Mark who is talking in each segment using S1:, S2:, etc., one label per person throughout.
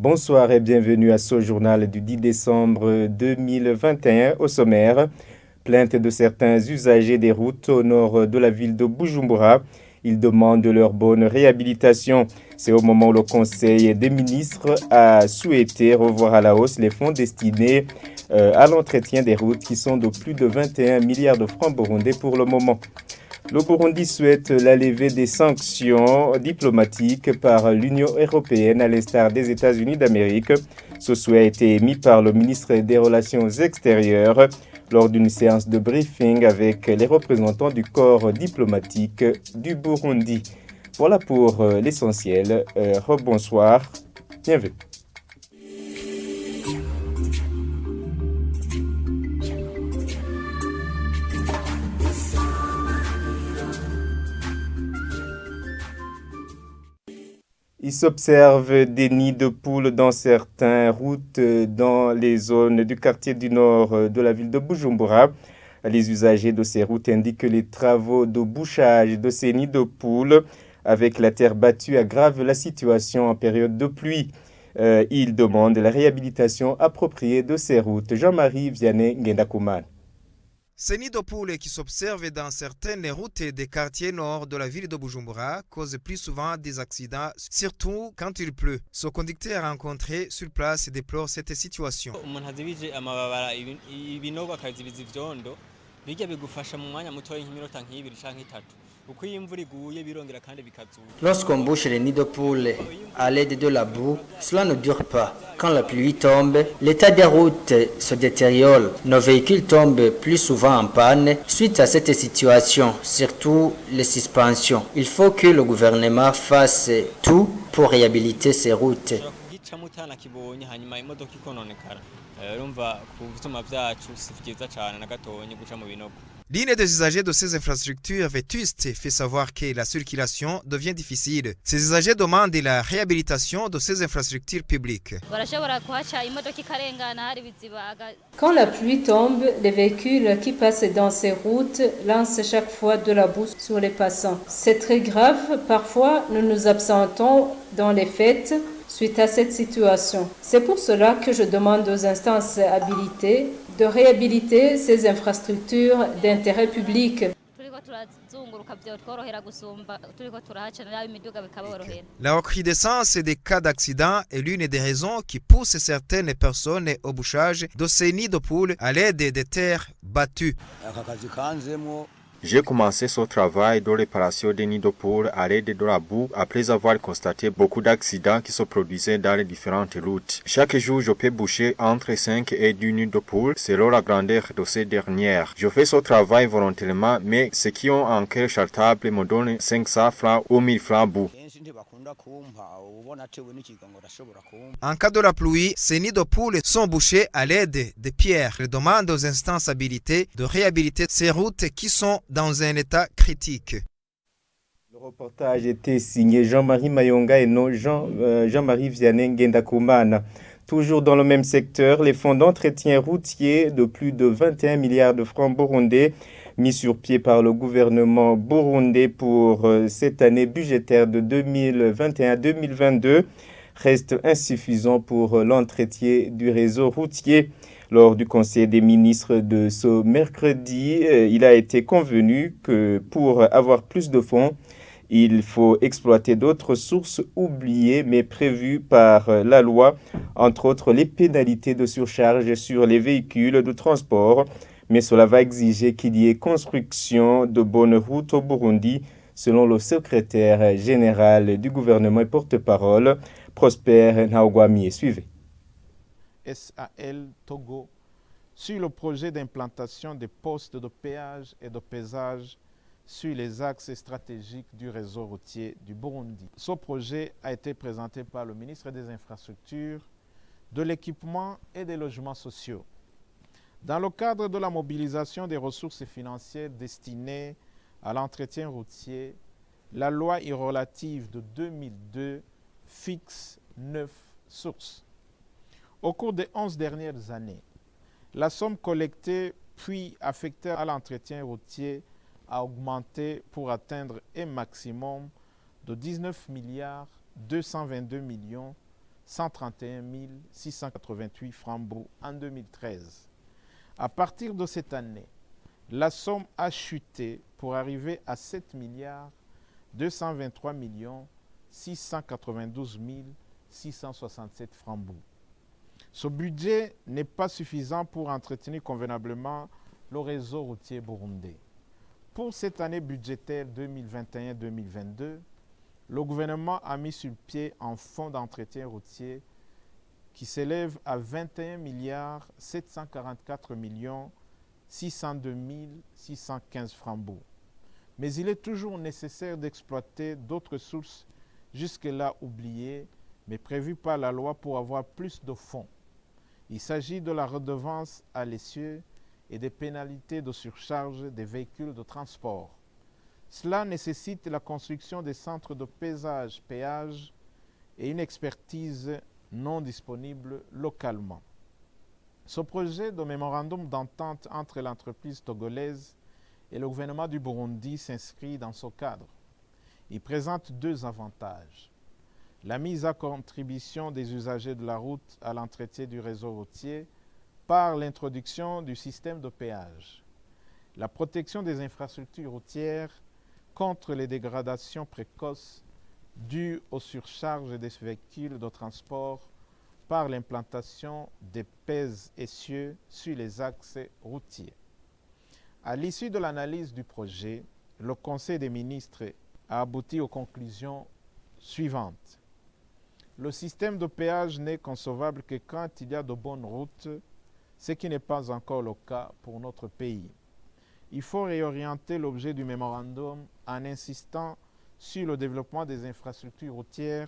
S1: Bonsoir et bienvenue à ce journal du 10 décembre 2021 au sommaire. Plainte de certains usagers des routes au nord de la ville de Bujumbura. Ils demandent leur bonne réhabilitation. C'est au moment où le Conseil des ministres a souhaité revoir à la hausse les fonds destinés à l'entretien des routes qui sont de plus de 21 milliards de francs burundais pour le moment. Le Burundi souhaite la levée des sanctions diplomatiques par l'Union européenne à l'instar des États-Unis d'Amérique. Ce souhait a été émis par le ministre des Relations extérieures lors d'une séance de briefing avec les représentants du corps diplomatique du Burundi. Voilà pour l'essentiel. Rebonsoir. Bienvenue. Il s'observe des nids de poules dans certaines routes dans les zones du quartier du nord de la ville de Bujumbura. Les usagers de ces routes indiquent que les travaux de bouchage de ces nids de poules avec la terre battue aggravent la situation en période de pluie. Ils demandent la réhabilitation appropriée de ces routes. Jean-Marie Vianney Ngendakuman.
S2: Ces nids de poules qui s'observent dans certaines routes des quartiers nord de la ville de Bujumbura causent plus souvent des accidents, surtout quand il pleut. Ce conducteur rencontré sur place déplore cette situation.
S3: Lorsqu'on bouche les nids de poules à l'aide de la boue, cela ne dure pas. Quand la pluie tombe, l'état des routes se détériore. Nos véhicules tombent plus souvent en panne suite à cette situation, surtout les suspensions. Il faut que le gouvernement fasse tout pour réhabiliter ces routes.
S2: L'une des usagers de ces infrastructures vétustes fait savoir que la circulation devient difficile. Ces usagers demandent la réhabilitation de ces infrastructures publiques.
S4: Quand la pluie tombe, les véhicules qui passent dans ces routes lancent chaque fois de la boue sur les passants. C'est très grave. Parfois, nous nous absentons dans les fêtes suite à cette situation. C'est pour cela que je demande aux instances habilitées de réhabiliter ces infrastructures d'intérêt public.
S2: La recrudescence des cas d'accident est l'une des raisons qui pousse certaines personnes au bouchage de ces nids de poules à l'aide des terres battues.
S5: J'ai commencé ce travail de réparation des nids de poules à l'aide de la boue après avoir constaté beaucoup d'accidents qui se produisaient dans les différentes routes. Chaque jour, je peux boucher entre 5 et 10 nids de poules selon la grandeur de ces dernières. Je fais ce travail volontairement, mais ceux qui ont un cœur charitable me donnent 500 francs ou 1000 francs boue.
S2: En cas de la pluie, ces nids de poules sont bouchés à l'aide de pierres. Je demande aux instances habilitées de réhabiliter ces routes qui sont dans un état critique.
S1: Le reportage était signé Jean-Marie Mayonga et non Jean-Marie Vianney Ngendakumana. Toujours dans le même secteur, les fonds d'entretien routier de plus de 21 milliards de francs burundais mis sur pied par le gouvernement burundais pour cette année budgétaire de 2021-2022 restent insuffisants pour l'entretien du réseau routier. Lors du Conseil des ministres de ce mercredi, il a été convenu que pour avoir plus de fonds, il faut exploiter d'autres sources oubliées mais prévues par la loi, entre autres les pénalités de surcharge sur les véhicules de transport. Mais cela va exiger qu'il y ait construction de bonnes routes au Burundi, selon le secrétaire général du gouvernement et porte-parole, Prosper Ntahogwamiye. Suivez.
S6: SAL Togo sur le projet d'implantation des postes de péage et de pesage sur les axes stratégiques du réseau routier du Burundi. Ce projet a été présenté par le ministre des Infrastructures, de l'Équipement et des Logements sociaux. Dans le cadre de la mobilisation des ressources financières destinées à l'entretien routier, la loi relative de 2002 fixe 9 sources. Au cours des 11 dernières années, la somme collectée puis affectée à l'entretien routier a augmenté pour atteindre un maximum de 19 milliards 222 millions 131 688 francs bruts en 2013. À partir de cette année, la somme a chuté pour arriver à 7 milliards 223 692 667 francs bruts. Ce budget n'est pas suffisant pour entretenir convenablement le réseau routier burundais. Pour cette année budgétaire 2021-2022, le gouvernement a mis sur pied un fonds d'entretien routier qui s'élève à 21 milliards 744 602 615 francs bruts. Mais il est toujours nécessaire d'exploiter d'autres sources jusque-là oubliées, mais prévues par la loi pour avoir plus de fonds. Il s'agit de la redevance à l'essieu et des pénalités de surcharge des véhicules de transport. Cela nécessite la construction des centres de pesage-péage et une expertise non disponible localement. Ce projet de mémorandum d'entente entre l'entreprise togolaise et le gouvernement du Burundi s'inscrit dans ce cadre. Il présente deux avantages. La mise à contribution des usagers de la route à l'entretien du réseau routier par l'introduction du système de péage. La protection des infrastructures routières contre les dégradations précoces dues aux surcharges des véhicules de transport par l'implantation des pèse-essieux sur les axes routiers. À l'issue de l'analyse du projet, le Conseil des ministres a abouti aux conclusions suivantes. Le système de péage n'est concevable que quand il y a de bonnes routes, ce qui n'est pas encore le cas pour notre pays. Il faut réorienter l'objet du mémorandum en insistant sur le développement des infrastructures routières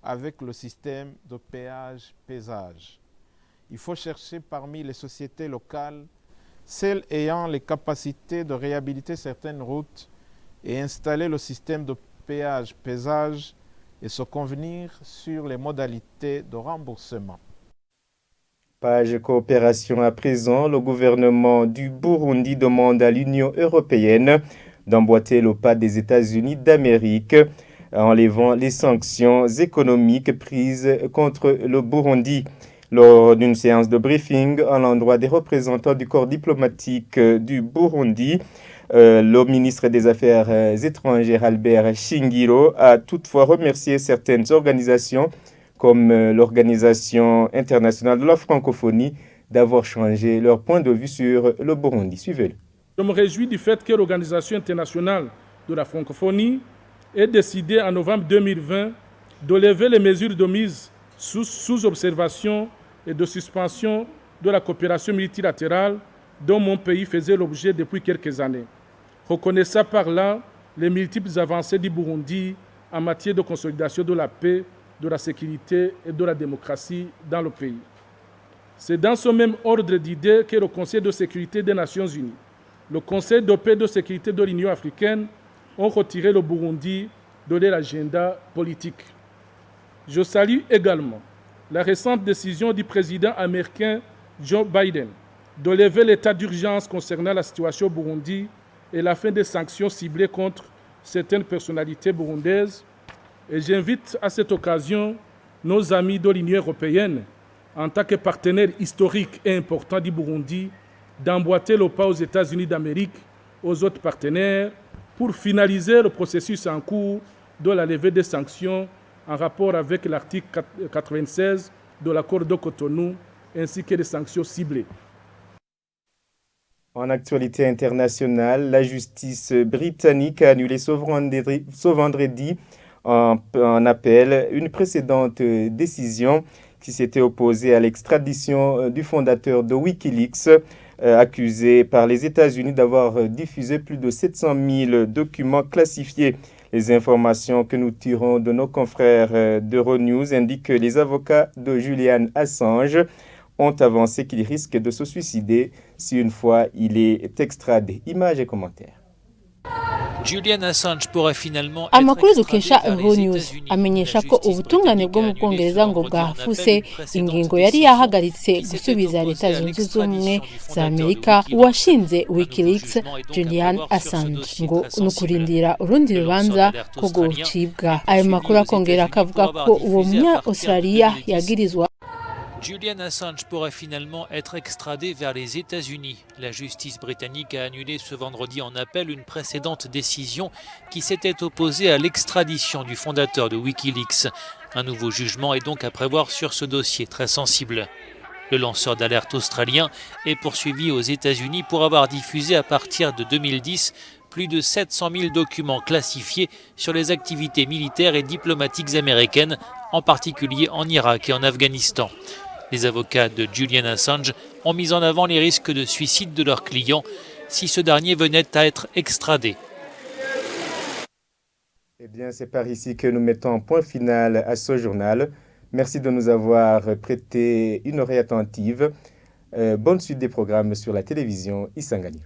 S6: avec le système de péage-pesage. Il faut chercher parmi les sociétés locales celles ayant les capacités de réhabiliter certaines routes et installer le système de péage-pesage et se convenir sur les modalités de remboursement.
S1: Page coopération à présent, le gouvernement du Burundi demande à l'Union européenne d'emboîter le pas des États-Unis d'Amérique en levant les sanctions économiques prises contre le Burundi. Lors d'une séance de briefing à l'endroit des représentants du corps diplomatique du Burundi, le ministre des Affaires étrangères Albert Shingiro a toutefois remercié certaines organisations comme l'Organisation internationale de la francophonie d'avoir changé leur point de vue sur le Burundi. Suivez-le.
S7: Je me réjouis du fait que l'Organisation internationale de la francophonie ait décidé en novembre 2020 de lever les mesures de mise sous observation et de suspension de la coopération multilatérale dont mon pays faisait l'objet depuis quelques années, reconnaissant par là les multiples avancées du Burundi en matière de consolidation de la paix, de la sécurité et de la démocratie dans le pays. C'est dans ce même ordre d'idées que le Conseil de sécurité des Nations Unies, le Conseil de paix et de sécurité de l'Union africaine ont retiré le Burundi de leur agenda politique. Je salue également la récente décision du président américain Joe Biden de lever l'état d'urgence concernant la situation au Burundi et la fin des sanctions ciblées contre certaines personnalités burundaises. Et j'invite à cette occasion nos amis de l'Union européenne, en tant que partenaire historique et important du Burundi, d'emboîter le pas aux États-Unis d'Amérique, aux autres partenaires, pour finaliser le processus en cours de la levée des sanctions en rapport avec l'article 96 de l'accord de Cotonou, ainsi que les sanctions ciblées.
S1: En actualité internationale, la justice britannique a annulé ce vendredi en appel une précédente décision qui s'était opposée à l'extradition du fondateur de Wikileaks, accusé par les États-Unis d'avoir diffusé plus de 700 000 documents classifiés. Les informations que nous tirons de nos confrères d'Euronews indiquent que les avocats de Julian Assange ont avancé qu'il risque de se suicider si une fois il est extradé. Images et commentaires.
S8: Julian Assange pourrait finalement
S9: amakuru dukesha Euronews amenyesha ko ubutungane bwo mu Bwongereza ngo bwafuse ingingo yari yahagaritse gusubiza Leta Zunze Ubumwe za Amerika uwashinze Wikileaks Julian Assange ngo nukurindira urundi rubanza ko gucibwa. Ayo makuru akongera akavuga ko uwo munya Australia yagirizwa
S8: Julian Assange pourrait finalement être extradé vers les États-Unis. La justice britannique a annulé ce vendredi en appel une précédente décision qui s'était opposée à l'extradition du fondateur de Wikileaks. Un nouveau jugement est donc à prévoir sur ce dossier très sensible. Le lanceur d'alerte australien est poursuivi aux États-Unis pour avoir diffusé à partir de 2010 plus de 700 000 documents classifiés sur les activités militaires et diplomatiques américaines, en particulier en Irak et en Afghanistan. Les avocats de Julian Assange ont mis en avant les risques de suicide de leur client si ce dernier venait à être extradé.
S1: Eh bien, c'est par ici que nous mettons un point final à ce journal. Merci de nous avoir prêté une oreille attentive. Bonne suite des programmes sur la télévision Isangani.